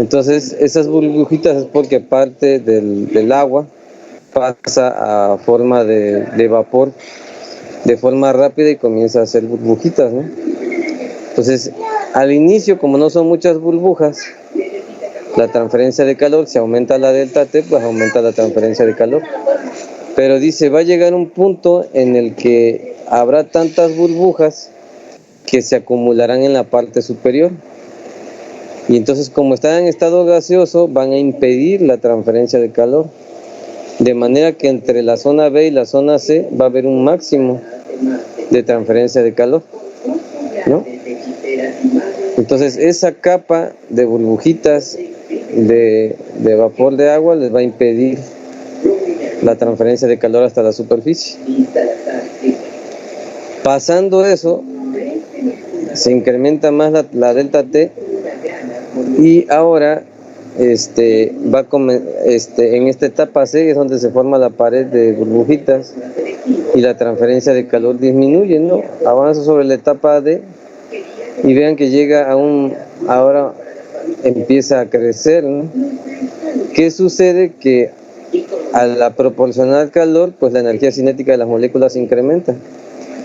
Entonces, esas burbujitas es porque parte del agua pasa a forma de vapor de forma rápida y comienza a hacer burbujitas, ¿no? Entonces, al inicio, como no son muchas burbujas, la transferencia de calor, si aumenta la delta T, pues aumenta la transferencia de calor. Pero dice, va a llegar un punto en el que habrá tantas burbujas que se acumularán en la parte superior. Y entonces, como están en estado gaseoso, van a impedir la transferencia de calor. De manera que entre la zona B y la zona C va a haber un máximo de transferencia de calor, ¿no? Entonces, esa capa de burbujitas de vapor de agua les va a impedir la transferencia de calor hasta la superficie. Pasando eso, se incrementa más la delta T y ahora en esta etapa C es donde se forma la pared de burbujitas y la transferencia de calor disminuye, ¿no? Avanza sobre la etapa D y vean que llega ahora empieza a crecer, ¿no? ¿Qué sucede? Que al proporcionar calor, pues la energía cinética de las moléculas se incrementa.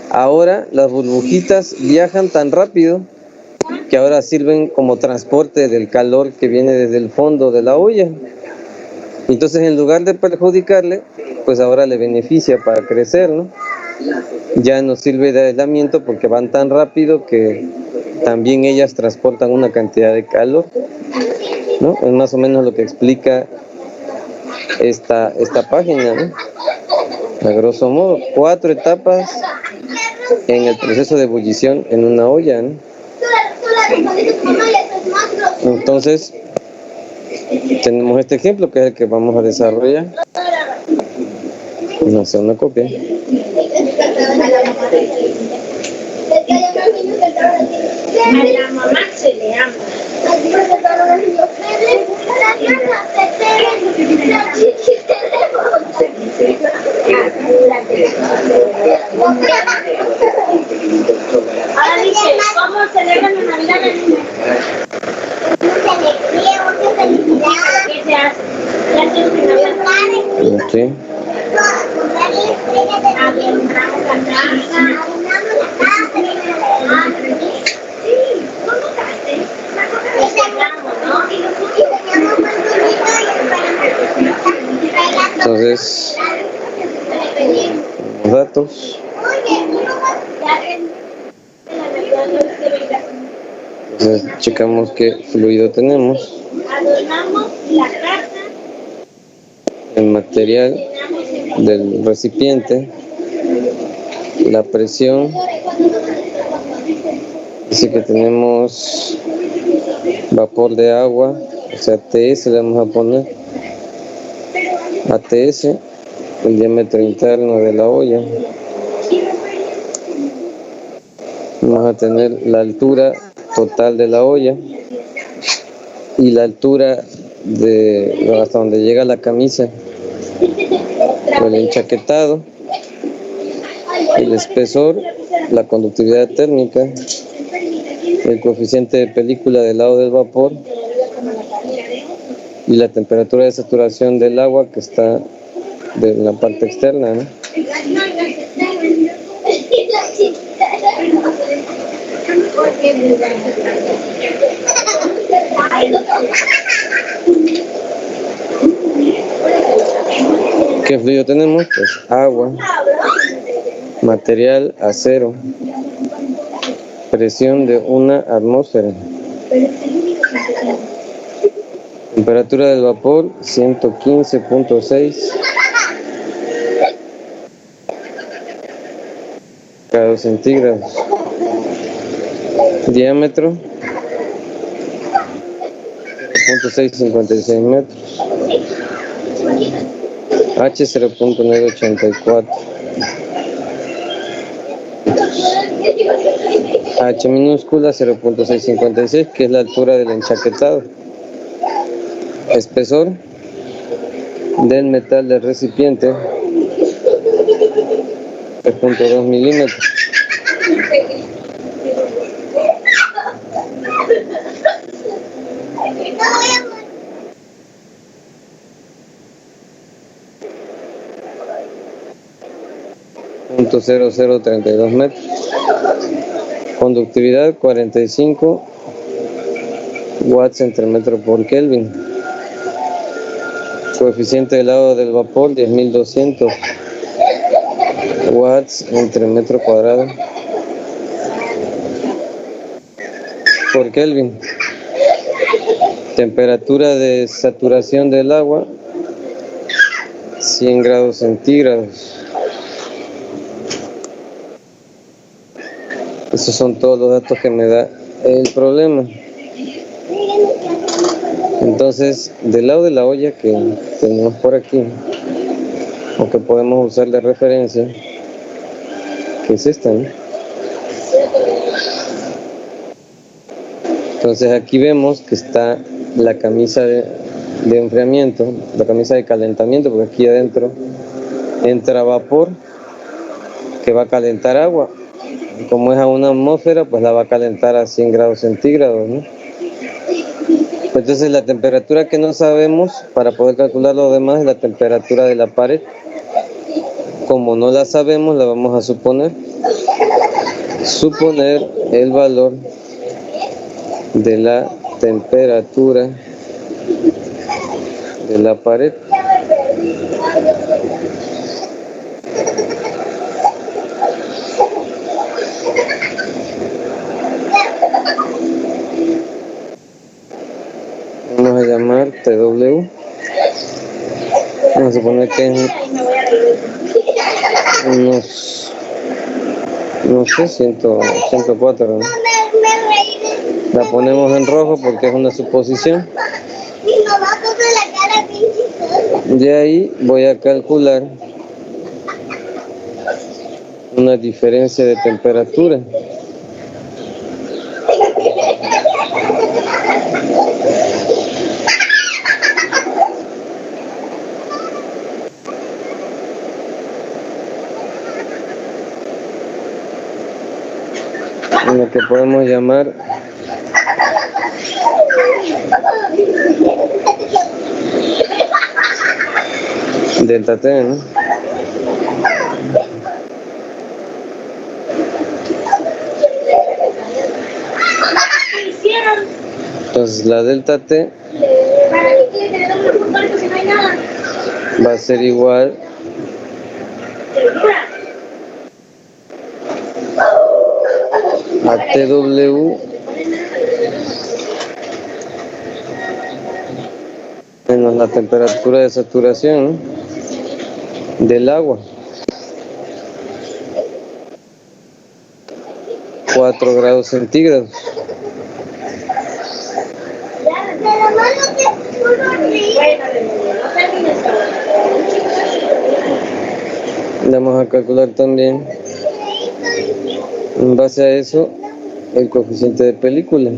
Ahora las burbujitas viajan tan rápido que ahora sirven como transporte del calor que viene desde el fondo de la olla. Entonces, en lugar de perjudicarle, pues ahora le beneficia para crecer, ¿no? Ya no sirve de aislamiento porque van tan rápido que también ellas transportan una cantidad de calor, ¿no? Es más o menos lo que explica esta página, ¿no? A grosso modo, 4 etapas en el proceso de ebullición en una olla, ¿no? Entonces, tenemos este ejemplo que es el que vamos a desarrollar. No sé, una copia. A la mamá se le ama. Ahora dice, ¿cómo celebran la Navidad en niños? ¿Qué se hace? ¿Qué hacemos en Navidad? Sí. Entonces, los datos. Entonces, checamos qué fluido tenemos. Adornamos la casa. El material del recipiente, la presión. Dice que tenemos vapor de agua, o sea, TS le vamos a poner. ATS, el diámetro interno de la olla. Vamos a tener la altura total de la olla y la altura hasta donde llega la camisa, el enchaquetado, el espesor, la conductividad térmica, el coeficiente de película del lado del vapor y la temperatura de saturación del agua que está de la parte externa, ¿no? ¿Qué fluido tenemos? Pues agua, material acero, presión de 1 atmósfera, temperatura del vapor 115.6 grados centígrados, diámetro 0.656 metros, H 0.984, H minúscula 0.656, que es la altura del enchaquetado, espesor del metal del recipiente 3.2 milímetros. 0.0032 metros. Conductividad 45 watts entre metro por Kelvin. Coeficiente de helado del vapor 10.200 watts entre metro cuadrado por Kelvin. Temperatura de saturación del agua 100 grados centígrados. Esos son todos los datos que me da el problema. Entonces, del lado de la olla que tenemos por aquí, o que podemos usar de referencia, que es esta, ¿no? Entonces aquí vemos que está la camisa de enfriamiento, la camisa de calentamiento, porque aquí adentro entra vapor que va a calentar agua. Como es a una atmósfera, pues la va a calentar a 100 grados centígrados, ¿no? Entonces la temperatura que no sabemos para poder calcular lo demás es la temperatura de la pared. Como no la sabemos, la vamos a suponer. Suponer el valor de la temperatura de la pared. Vamos a llamar TW. Vamos a suponer que es unos, no sé, 104, ¿no? La ponemos en rojo porque es una suposición. De ahí voy a calcular una diferencia de temperatura. En lo que podemos llamar delta T, ¿no? Entonces la delta T va a ser igual a TW menos la temperatura de saturación, ¿no?, del agua, 4 grados centígrados. Vamos a calcular también, en base a eso, el coeficiente de película.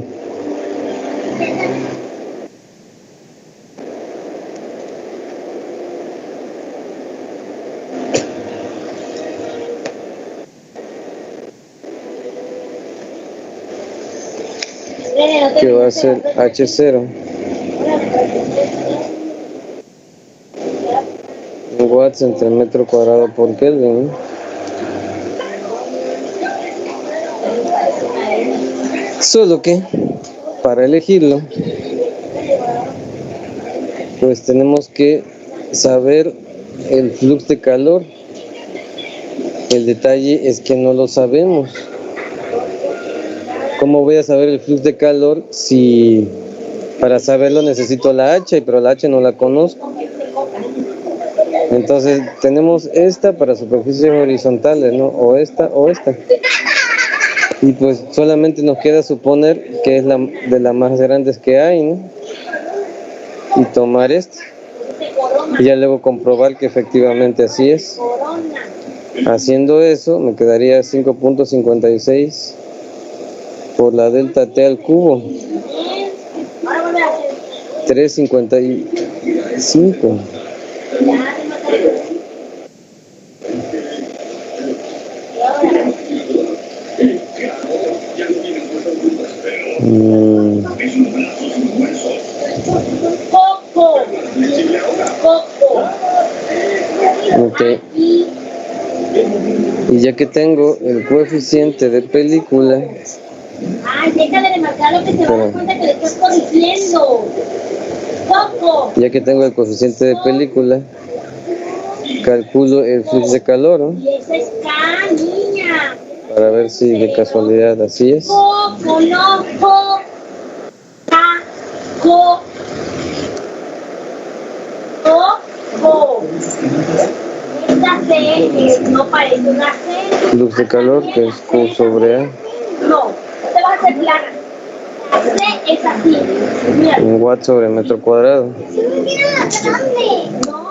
Que va a ser H0 en watts entre metro cuadrado por Kelvin, ¿no? Solo que para elegirlo, pues tenemos que saber el flujo de calor. El detalle es que no lo sabemos. ¿Cómo voy a saber el flujo de calor si para saberlo necesito la H, pero la H no la conozco? Entonces tenemos esta para superficies horizontales, ¿no? O esta. Y pues solamente nos queda suponer que es la de las más grandes que hay, ¿no? Y tomar esta. Y ya luego comprobar que efectivamente así es. Haciendo eso me quedaría 5.56 por la delta T al cubo, 3.55. Okay. Y ya que tengo el coeficiente de película, Ay, déjale de marcar lo que se va a dar cuenta que le estás corrigiendo. Poco. ya que tengo el coeficiente de película, calculo el flujo de calor, ¿no? Y esa es K, niña. Para ver si de casualidad así es. Poco, no, po. K, co. Po. Esta C no parece una C. Flux de calor, que es Q sobre A, No, te va a hacer plana. La C es así. Mira. en watts sobre metro cuadrado. Mira la grande. No,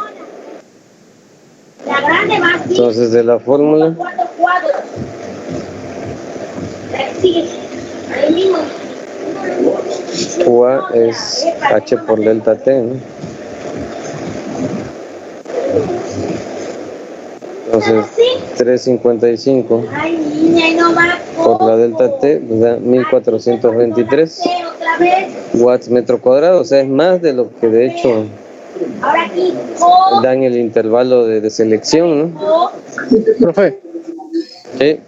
la grande más así. Entonces, de la fórmula, Cuatro cuadros. Sigue. Ahí mismo. QA es H por delta T, ¿no? Entonces, 355 Ay, niña, y no va por la delta T nos da 1423 otra vez. watts metro cuadrado, o sea, es más de lo que de hecho Ahora aquí, co, da en el intervalo de selección, ¿no? co. Profe, Sí.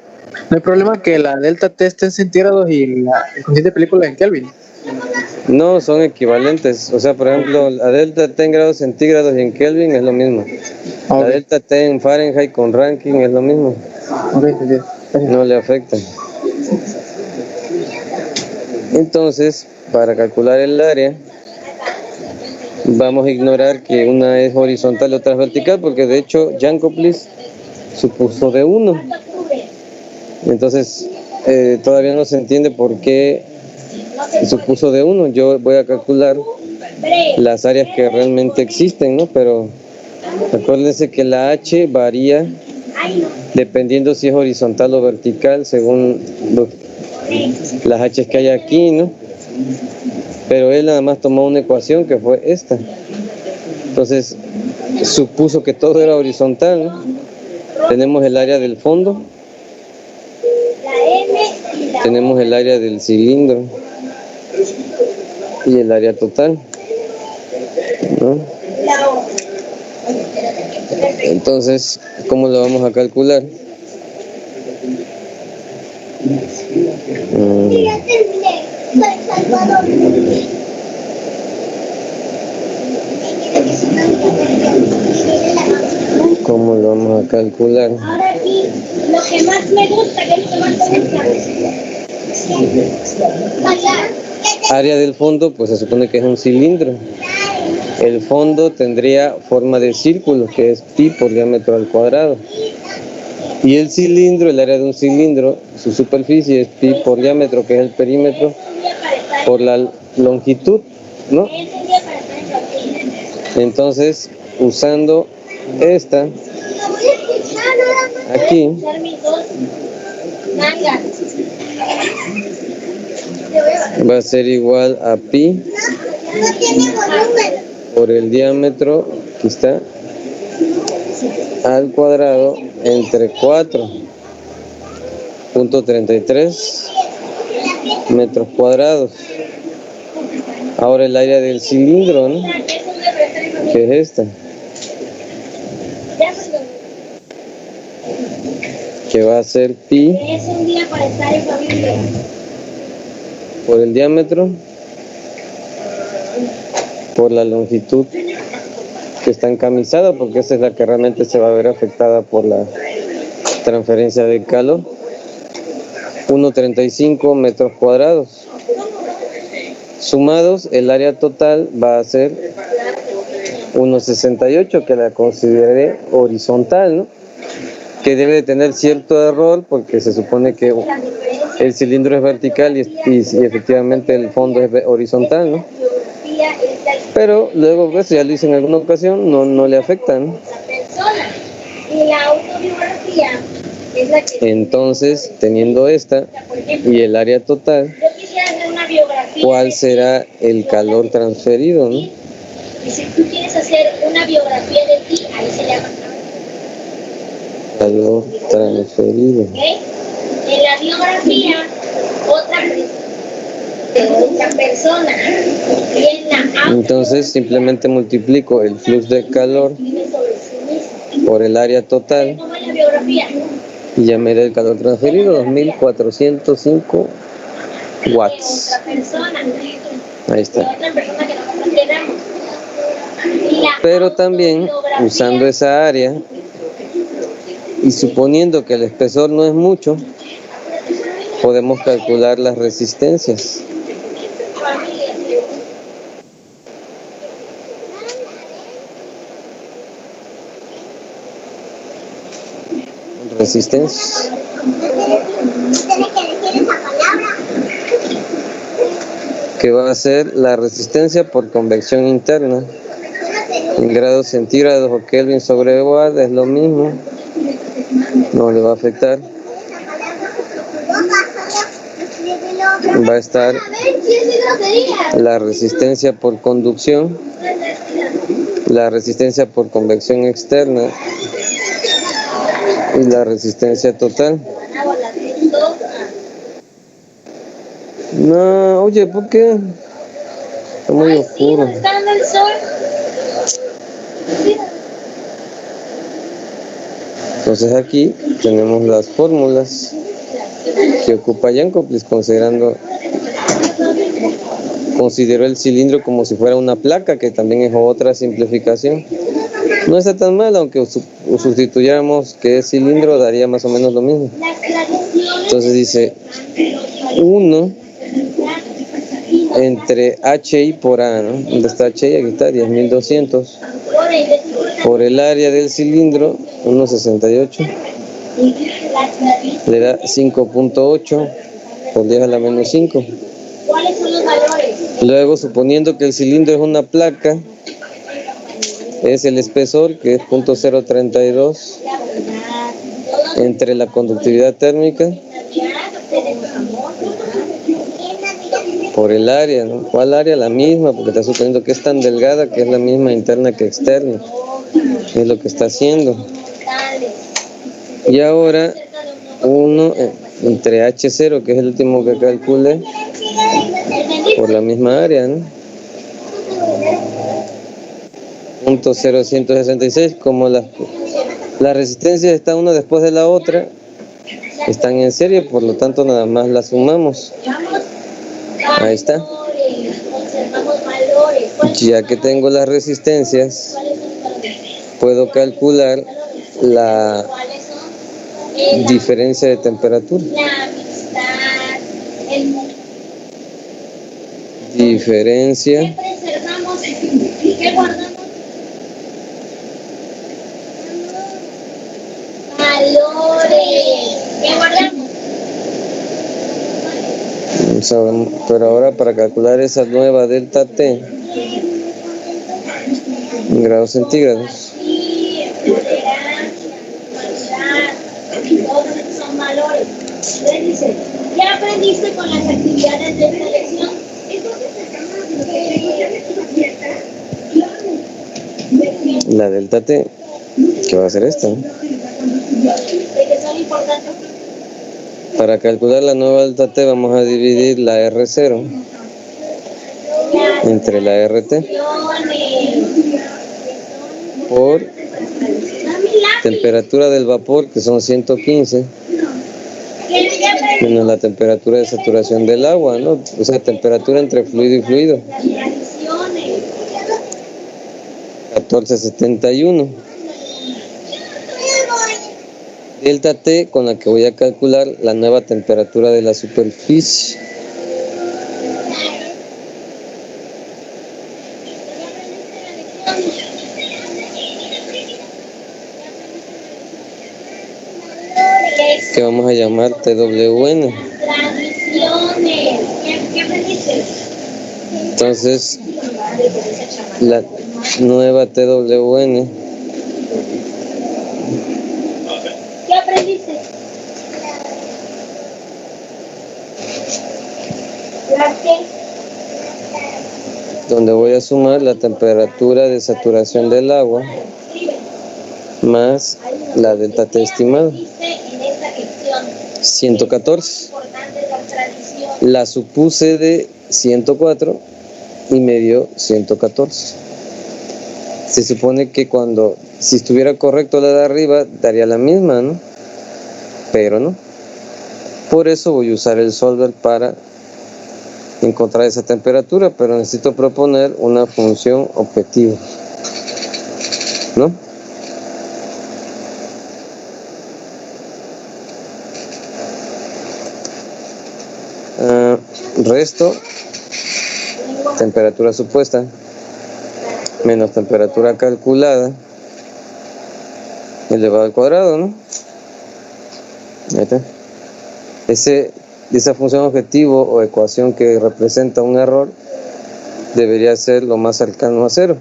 no hay problema que la delta T esté en centígrados y el coeficiente de película en Kelvin. No, son equivalentes. O sea, por ejemplo, la delta T en grados centígrados y en Kelvin es lo mismo. La Ok, delta T en Fahrenheit con Rankine es lo mismo. ok, entendido. Gracias. No le afecta. Entonces, para calcular el área, vamos a ignorar que una es horizontal y otra es vertical, porque de hecho Jankoplis supuso de 1. Entonces, todavía no se entiende por qué supuso de 1. Yo voy a calcular las áreas que realmente existen, ¿no? Pero acuérdense que la H varía dependiendo si es horizontal o vertical, según las H's que hay aquí, ¿no? Pero él nada más tomó una ecuación que fue esta. Entonces, supuso que todo era horizontal, ¿no? Tenemos el área del fondo, tenemos el área del cilindro y el área total, ¿no? Entonces, ¿cómo lo vamos a calcular? ¿Cómo lo vamos a calcular? Ahora aquí, lo que más me gusta, que es lo que más me gusta. Área del fondo, pues se supone que es un cilindro. El fondo tendría forma de círculo, que es pi por diámetro al cuadrado. Y el cilindro, el área de un cilindro, su superficie es pi por diámetro, que es el perímetro, por la longitud, ¿no? Entonces, usando esta, aquí, va a ser igual a pi por el diámetro, aquí está, al cuadrado entre 4.33 metros cuadrados. Ahora el área del cilindro, ¿no? Que es esta, que va a ser pi Es un día para estar en familia. por el diámetro por la longitud que está encamisada, porque esa es la que realmente se va a ver afectada por la transferencia de calor. 1.35 metros cuadrados. Sumados, el área total va a ser 1.68, que la consideré horizontal, ¿no? Que debe de tener cierto error, porque se supone que el cilindro es vertical y efectivamente el fondo es horizontal, ¿no? Pero luego, pues, ya lo hice en alguna ocasión, no le afecta, ¿no? Y la autobiografía es la que... Entonces, teniendo esta y el área total, Yo quisiera hacer una biografía. ¿cuál será el calor transferido, no? Y si tú quieres hacer una biografía de ti, ahí se llama Calor transferido. ¿ok? En la biografía, otra persona. Y en la Entonces, simplemente multiplico el flux de calor escribe sobre sí mismo. por el área total ¿Cómo es la biografía? Y ya me da el calor transferido, 2405 watts. Otra persona. Ahí está. Otra persona que nosotros tenemos. Y la Pero también, usando esa área y suponiendo que el espesor no es mucho, podemos calcular las resistencias. Resistencias. Que va a ser la resistencia por convección interna. En grados centígrados o Kelvin sobre watt es lo mismo. No le va a afectar. Va a estar la resistencia por conducción, la resistencia por convección externa y la resistencia total. No, oye, ¿por qué? Está muy oscuro. ¿Está dando el sol? Entonces aquí tenemos las fórmulas que ocupa Jacobs, consideró el cilindro como si fuera una placa, que también es otra simplificación. No está tan mal, aunque sustituyéramos que es cilindro, daría más o menos lo mismo. Entonces dice 1 entre HI por A, ¿no? ¿Dónde está HI? Aquí está, 10.200 por el área del cilindro, 1,68, le da 5.8 por 10 a la menos 5. ¿Cuáles son los valores? Luego, suponiendo que el cilindro es una placa, es el espesor, que es 0.032, entre la conductividad térmica por el área, ¿no? ¿Cuál área? La misma, porque está suponiendo que es tan delgada que es la misma interna que externa. Es lo que está haciendo. Y ahora 1 entre H0, que es el último que calcule, por la misma área, ¿no? Punto 0.166, como las resistencias están una después de la otra, están en serie, por lo tanto nada más las sumamos. Ahí está. Ya que tengo las resistencias, puedo calcular la diferencia de temperatura. Diferencia pero ahora para calcular esa nueva delta T en grados centígrados, son valores. Dice, ¿ya aprendiste con las actividades de esta lección? la delta T, que va a ser esta, ¿no? ¿De qué son importantes? Para calcular la nueva delta T vamos a dividir la R0 entre la RT por temperatura del vapor, que son 115, menos la temperatura de saturación del agua, ¿no? O sea, temperatura entre fluido y fluido, 1471. Delta T, con la que voy a calcular la nueva temperatura de la superficie. Que vamos a llamar TWN. Entonces, la nueva TWN ¿Qué aprendiste? donde voy a sumar la temperatura de saturación del agua más la delta T estimada, 114. La supuse de 104 y me dio 114. Se supone que si estuviera correcto la de arriba, daría la misma, ¿no? pero no. Por eso voy a usar el solver para encontrar esa temperatura, pero necesito proponer una función objetiva, ¿no? Resto temperatura supuesta menos temperatura calculada elevado al cuadrado, ¿no? Ahí está. Esa función objetivo o ecuación que representa un error debería ser lo más cercano a cero.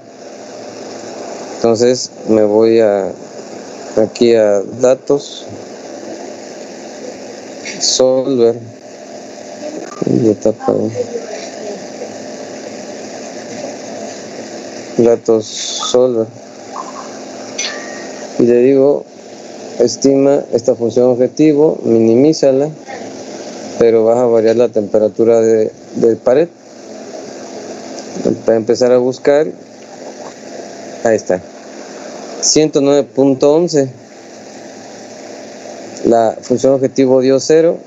Entonces me voy aquí a datos, solver, y etapa datos solver, y le digo estima esta función objetivo, minimízala, pero vas a variar la temperatura de pared. Para empezar a buscar, ahí está, 109.11. La función objetivo dio 0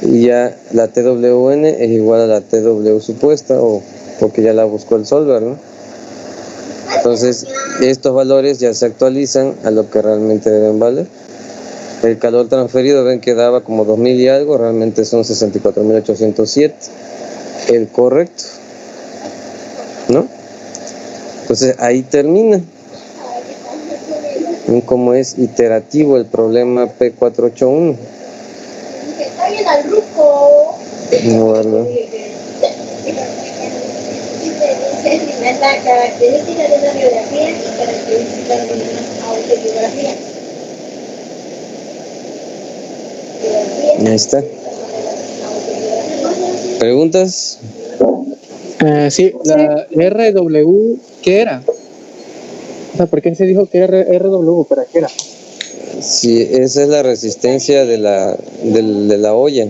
y ya la TWN es igual a la TW supuesta, o porque ya la buscó el solver, ¿no? Entonces estos valores ya se actualizan a lo que realmente deben valer. El calor transferido, ven que daba como 2000 y algo, realmente son 64.807, el correcto, ¿no? Entonces ahí termina. Ven cómo es iterativo el problema P481. No, ¿verdad? La característica de una biografía y característica de una autobiografía. Ahí está. ¿Preguntas? Sí, la RW, ¿qué era? O sea, ¿por qué se dijo que era RW? ¿Para qué era? Sí, esa es la resistencia de la olla.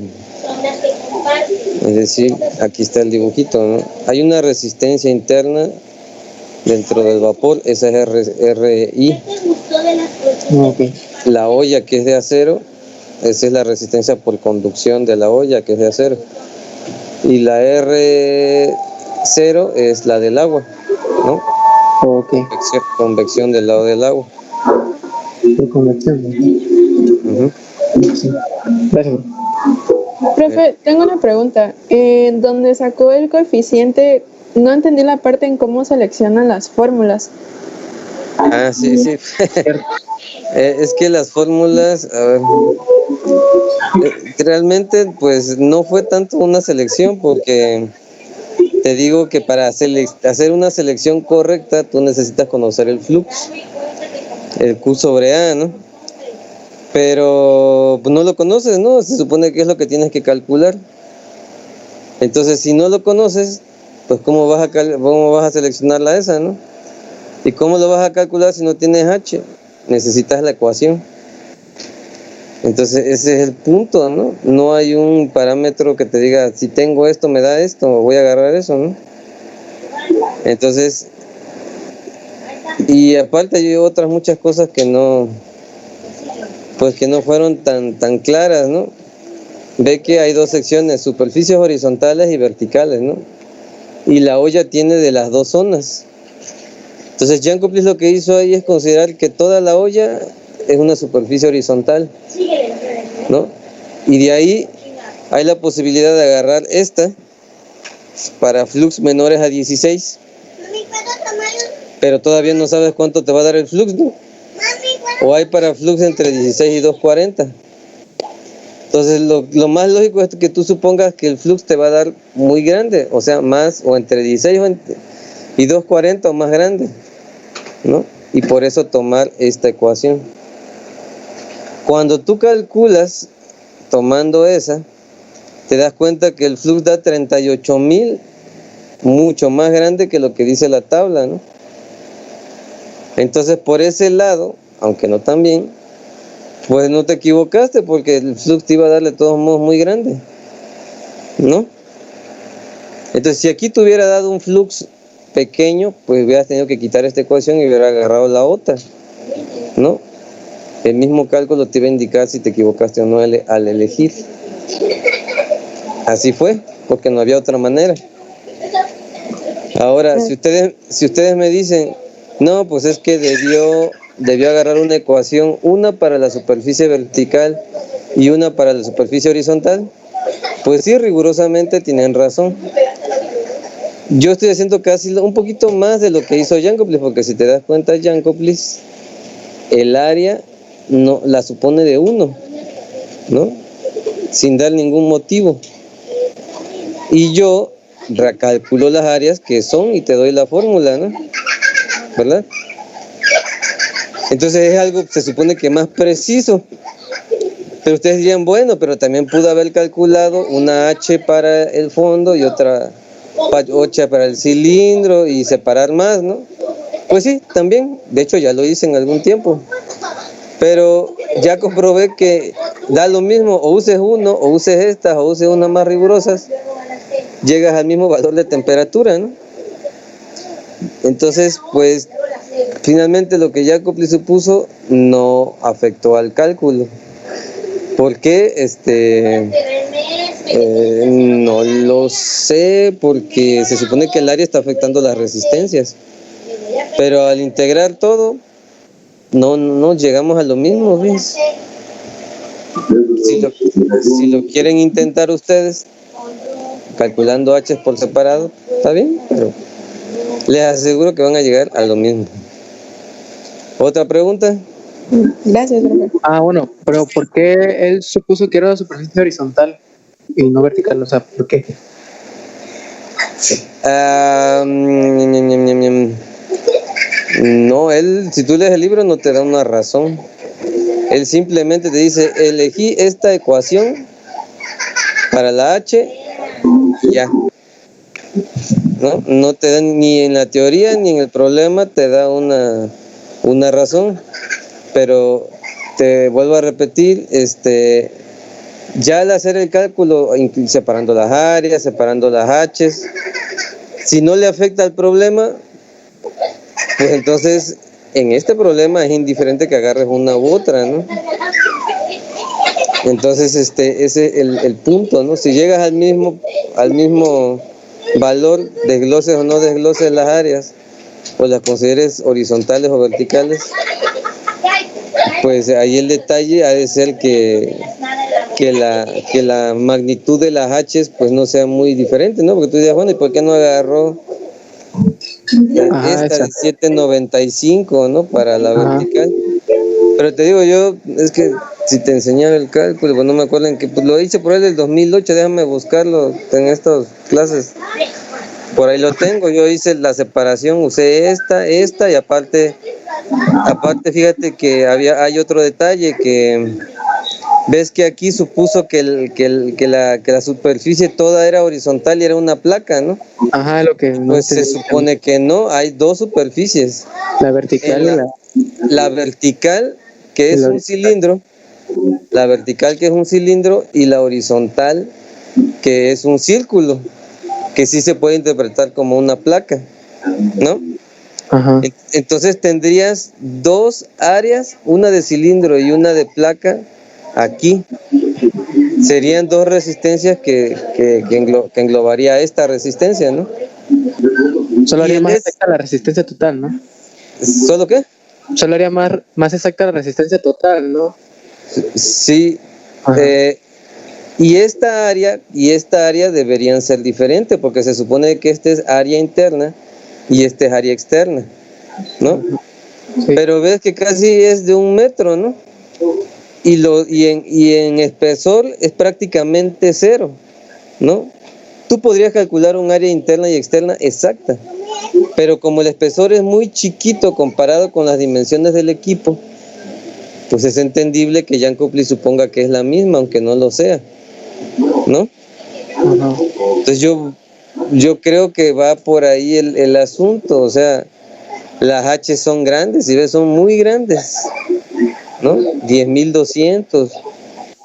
Es decir, aquí está el dibujito, ¿no? Hay una resistencia interna dentro del vapor, esa es RI. Okay. La olla, que es de acero, esa es la resistencia por conducción de la olla, que es de acero. Y la R0 es la del agua, ¿no? Okay. Convección del lado del agua. Convección. Uh-huh. Sí. Gracias. Profe, tengo una pregunta. En donde sacó el coeficiente, no entendí la parte en cómo seleccionan las fórmulas. Ah, sí, sí. Es que las fórmulas, a ver, realmente pues no fue tanto una selección, porque te digo que para hacer una selección correcta tú necesitas conocer el flux, el Q sobre A, ¿no? Pero pues no lo conoces, ¿no? Se supone que es lo que tienes que calcular. Entonces, si no lo conoces, pues ¿cómo vas a seleccionarla esa, no? ¿Y cómo lo vas a calcular si no tienes H? Necesitas la ecuación. Entonces, ese es el punto, ¿no? No hay un parámetro que te diga, si tengo esto, me da esto, voy a agarrar eso, ¿no? Entonces, y aparte hay otras muchas cosas que no fueron tan claras, ¿no? Ve que hay dos secciones, superficies horizontales y verticales, ¿no? Y la olla tiene de las dos zonas. Entonces Jan Koplis lo que hizo ahí es considerar que toda la olla es una superficie horizontal, ¿no? Y de ahí hay la posibilidad de agarrar esta para flux menores a 16, pero todavía no sabes cuánto te va a dar el flux, ¿no? O hay para flux entre 16 y 240. Entonces lo más lógico es que tú supongas que el flux te va a dar muy grande, o sea, más o entre 16 y 240 o más grande, ¿no? Y por eso tomar esta ecuación. Cuando tú calculas tomando esa, te das cuenta que el flux da 38.000, mucho más grande que lo que dice la tabla, ¿no? Entonces por ese lado, aunque no tan bien, pues no te equivocaste, porque el flux te iba a dar de todos modos muy grande, ¿no? Entonces si aquí te hubiera dado un flux pequeño, pues hubieras tenido que quitar esta ecuación y hubiera agarrado la otra, ¿no? el mismo cálculo te iba a indicar si te equivocaste o no al elegir. Así fue, porque no había otra manera. Ahora, si ustedes me dicen, no, pues es que debió agarrar una ecuación, una para la superficie vertical y una para la superficie horizontal, pues sí, rigurosamente tienen razón. Yo estoy haciendo casi un poquito más de lo que hizo Jankoplis, porque si te das cuenta, Jankoplis, el área no la supone de 1, ¿no? Sin dar ningún motivo. Y yo recalculo las áreas que son y te doy la fórmula, ¿no? ¿Verdad? Entonces es algo, se supone que más preciso. Pero ustedes dirían, bueno, pero también pudo haber calculado una H para el fondo y otra H para el cilindro y separar más, ¿no? Pues sí, también. De hecho, ya lo hice en algún tiempo. Pero ya comprobé que da lo mismo, o uses uno, o uses estas, o uses unas más rigurosas, llegas al mismo valor de temperatura, ¿no? Entonces, pues, finalmente lo que Jankoplis supuso no afectó al cálculo. ¿Por qué? No lo sé, porque se supone que el área está afectando las resistencias. Pero al integrar todo, no llegamos a lo mismo, ¿ves? Si lo quieren intentar ustedes, calculando H por separado, está bien, pero les aseguro que van a llegar a lo mismo. ¿Otra pregunta? Gracias, profe. Bueno, pero ¿por qué él supuso que era la superficie horizontal y no vertical? O sea, ¿por qué? No, él, si tú lees el libro, no te da una razón. Él simplemente te dice, elegí esta ecuación para la H, ya. No te da ni en la teoría ni en el problema te da una razón. Pero te vuelvo a repetir, ya al hacer el cálculo, separando las áreas, separando las H's, si no le afecta al problema, pues entonces en este problema es indiferente que agarres una u otra, ¿no? Entonces ese es el punto, ¿no? Si llegas al mismo valor, desgloses o no desgloses las áreas, o las consideres horizontales o verticales, pues ahí el detalle ha de ser que la magnitud de las H's pues no sea muy diferente, ¿no? Porque tú dices, bueno, ¿y por qué no agarró esta de 7.95, ¿no? Para la vertical. Pero te digo yo, es que si te enseñaba el cálculo, pues no me acuerdo en qué, pues lo hice por ahí del 2008, déjame buscarlo en estas clases. Por ahí lo tengo, yo hice la separación, usé esta y aparte fíjate que hay otro detalle que ves que aquí supuso que la superficie toda era horizontal y era una placa, ¿no? Ajá, lo que no pues se supone que no, hay dos superficies. La vertical y la vertical que es un cilindro, la vertical que es un cilindro y la horizontal que es un círculo, que sí se puede interpretar como una placa, ¿no? Ajá. Entonces tendrías dos áreas, una de cilindro y una de placa aquí. Serían dos resistencias que englobaría esta resistencia, ¿no? Solo haría más exacta la resistencia total, ¿no? ¿Solo qué? Solo haría más exacta la resistencia total, ¿no? Sí. Y esta área deberían ser diferentes, porque se supone que esta es área interna y esta es área externa, ¿no? Sí. Pero ves que casi es de 1 metro, ¿no? Y en espesor es prácticamente 0, ¿no? Tú podrías calcular un área interna y externa exacta, pero como el espesor es muy chiquito comparado con las dimensiones del equipo, pues es entendible que Jankoplis suponga que es la misma, aunque no lo sea, ¿no? Entonces yo creo que va por ahí el asunto, o sea, las H son grandes, si ves, son muy grandes, ¿no? 10.200,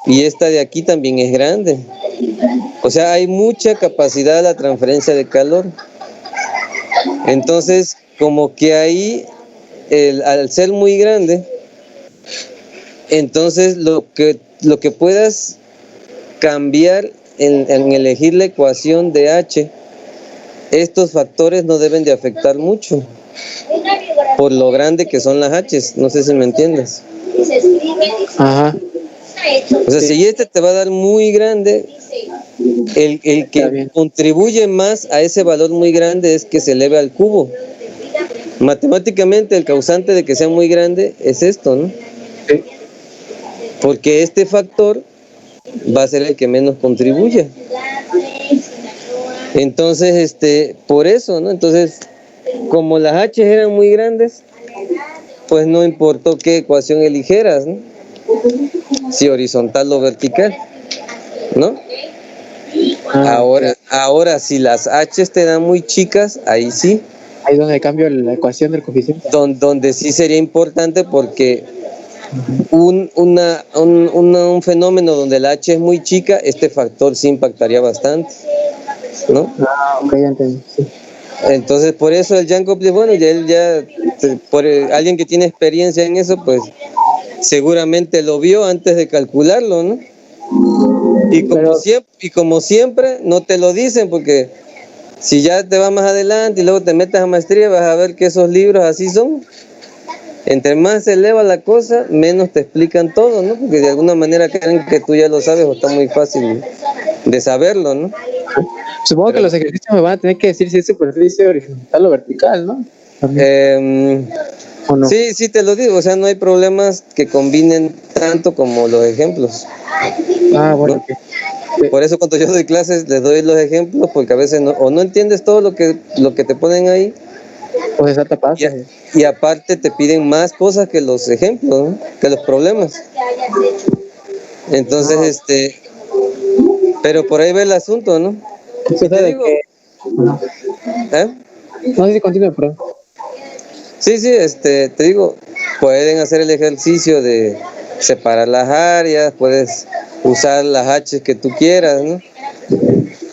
y esta de aquí también es grande, o sea, hay mucha capacidad de la transferencia de calor. Entonces, como que ahí, al ser muy grande, Entonces, lo que puedas cambiar en elegir la ecuación de H, estos factores no deben de afectar mucho por lo grande que son las H's. No sé si me entiendes. Ajá. O sea, si este te va a dar muy grande, el Está que bien. contribuye más a ese valor muy grande es que se eleve al cubo. Matemáticamente, el causante de que sea muy grande es esto, ¿no? Sí. Porque este factor va a ser el que menos contribuye. Entonces, por eso, ¿no? Entonces, como las H eran muy grandes, pues no importó qué ecuación eligieras, ¿no? Si horizontal o vertical, ¿no? Ahora, si las H te dan muy chicas, ahí sí, Ahí es donde cambio la ecuación del coeficiente. donde sí sería importante, porque un fenómeno donde la H es muy chica, este factor sí impactaría bastante, ¿no? Ah, ok, ya entendí. Sí. Entonces, por eso el Jacobi, bueno, alguien que tiene experiencia en eso, pues seguramente lo vio antes de calcularlo, ¿no? Y como siempre, no te lo dicen, porque si ya te vas más adelante y luego te metes a maestría, vas a ver que esos libros así son. Entre más se eleva la cosa, menos te explican todo, ¿no? Porque de alguna manera creen que tú ya lo sabes o está muy fácil de saberlo, ¿no? Supongo que los ejercicios me van a tener que decir si es superficie horizontal o vertical, ¿no? ¿O no? Sí, te lo digo, o sea, no hay problemas que combinen tanto como los ejemplos. Ah, bueno. ¿No? Okay. Por eso cuando yo doy clases les doy los ejemplos, porque a veces no entiendes todo lo que te ponen ahí, Pues esa te pasa. y aparte te piden más cosas que los ejemplos, ¿no? Que los problemas. Entonces, pero por ahí va el asunto, ¿no? Sí, Te digo, ¿eh? No sé si continúe, perdón. Sí, te digo, pueden hacer el ejercicio de separar las áreas, puedes usar las H que tú quieras, ¿no?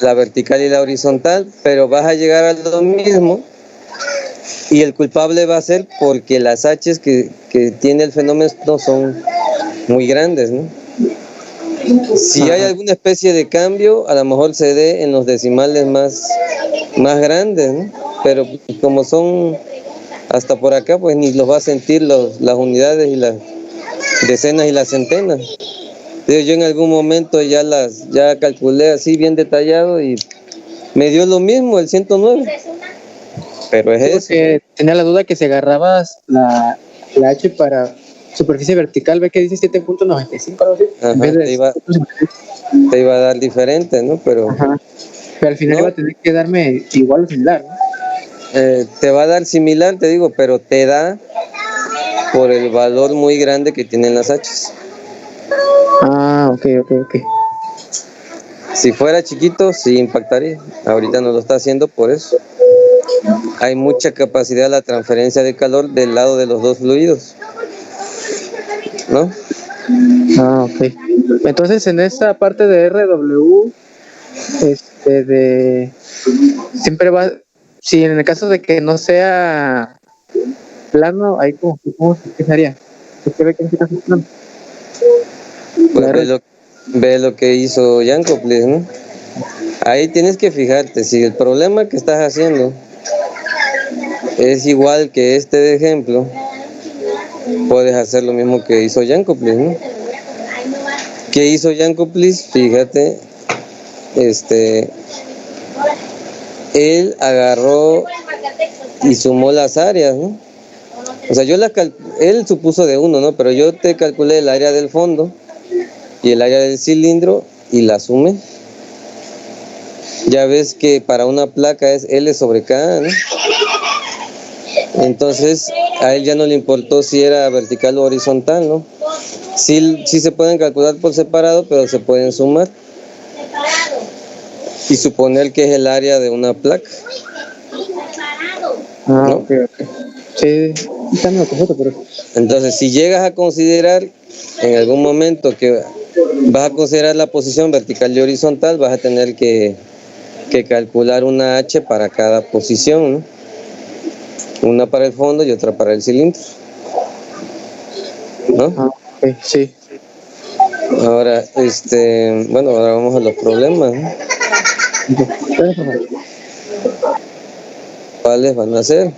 La vertical y la horizontal, pero vas a llegar a lo mismo, y el culpable va a ser porque las H que tiene el fenómeno no son muy grandes, ¿no? Si hay alguna especie de cambio, a lo mejor se dé en los decimales más grandes, ¿no? Pero como son hasta por acá, pues ni los va a sentir las unidades y las decenas y las centenas. Entonces, yo en algún momento ya calculé así bien detallado y me dio lo mismo el 109. Pero es eso. Tenía la duda que si agarrabas la H para superficie vertical, ve que dice 7.95, algo así. Ajá, En vez de te iba a dar diferente, ¿no? Pero al final iba a tener que darme igual o similar, ¿no? Te va a dar similar, te digo, pero te da por el valor muy grande que tienen las H's. Ah, ok. Si fuera chiquito, sí impactaría. Ahorita no lo está haciendo por eso. Hay mucha capacidad de la transferencia de calor del lado de los dos fluidos, ¿no? Ah, ok. Entonces, en esta parte de RW, siempre va, si en el caso de que no sea plano, ahí ¿cómo se haría? ¿Usted ve que en este caso es plano? Pues ve lo que hizo Jacobi, ¿no? Ahí tienes que fijarte, si el problema que estás haciendo es igual que este de ejemplo, puedes hacer lo mismo que hizo Jacobi, ¿no? ¿Qué hizo Jacobi? Fíjate, él agarró y sumó las áreas, ¿no? O sea, él supuso de 1, ¿no? Pero yo te calculé el área del fondo y el área del cilindro y la sumé. Ya ves que para una placa es L sobre K, ¿no? Entonces, a él ya no le importó si era vertical o horizontal, ¿no? Sí se pueden calcular por separado, pero se pueden sumar y suponer que es el área de una placa. Ah, ¿no? ok. Sí, está medio confuso, pero... Entonces, si llegas a considerar en algún momento que vas a considerar la posición vertical y horizontal, vas a tener que calcular una H para cada posición, ¿no? Una para el fondo y otra para el cilindro. ¿no? Ah, ok, sí. Ahora, bueno, ahora vamos a los problemas, ¿no? ¿Cuáles van a ser?